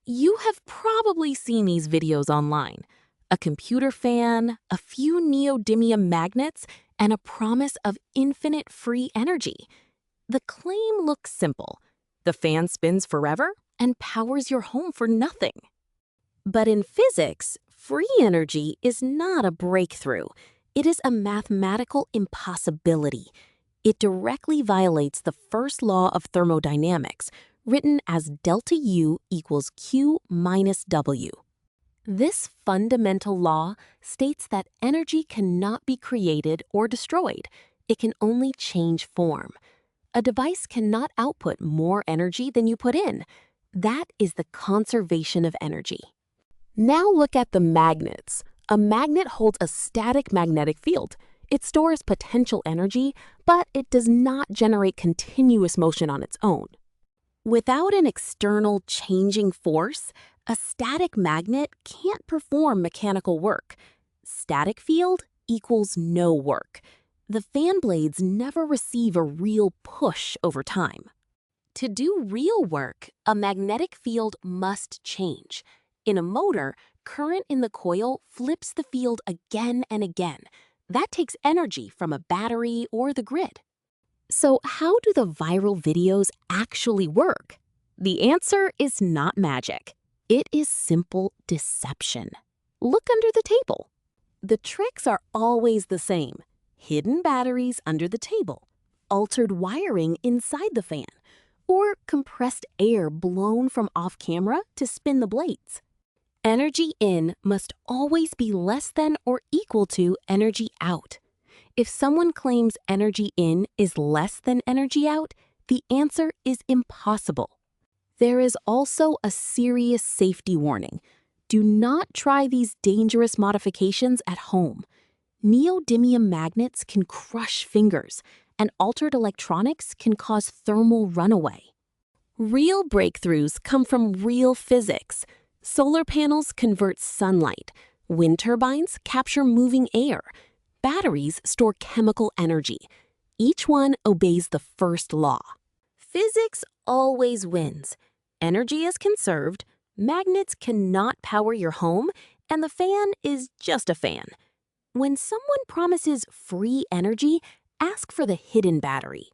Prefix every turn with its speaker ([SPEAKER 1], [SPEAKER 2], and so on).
[SPEAKER 1] You have probably seen these videos online. A computer fan, a few neodymium magnets, and a promise of infinite free energy. The claim looks simple. The fan spins forever and powers your home for nothing. But in physics, free energy is not a breakthrough. It is a mathematical impossibility. It directly violates the first law of thermodynamics, written as delta U equals Q minus W. This fundamental law states that energy cannot be created or destroyed. It can only change form. A device cannot output more energy than you put in. That is the conservation of energy. Now look at the magnets. A magnet holds a static magnetic field. It stores potential energy, but it does not generate continuous motion on its own. Without an external changing force, a static magnet can't perform mechanical work. Static field equals no work. The fan blades never receive a real push over time. To do real work, a magnetic field must change. In a motor, current in the coil flips the field again and again. That takes energy from a battery or the grid. So how do the viral videos actually work? The answer is not magic. It is simple deception. Look under the table. The tricks are always the same. Hidden batteries under the table, altered wiring inside the fan, or compressed air blown from off-camera to spin the blades. Energy in must always be less than or equal to energy out. If someone claims energy in is less than energy out, the answer is impossible. There is also a serious safety warning. Do not try these dangerous modifications at home. Neodymium magnets can crush fingers, and altered electronics can cause thermal runaway. Real breakthroughs come from real physics. Solar panels convert sunlight. Wind turbines capture moving air. Batteries store chemical energy. Each one obeys the first law. Physics always wins. Energy is conserved, magnets cannot power your home, and the fan is just a fan. When someone promises free energy, ask for the hidden battery.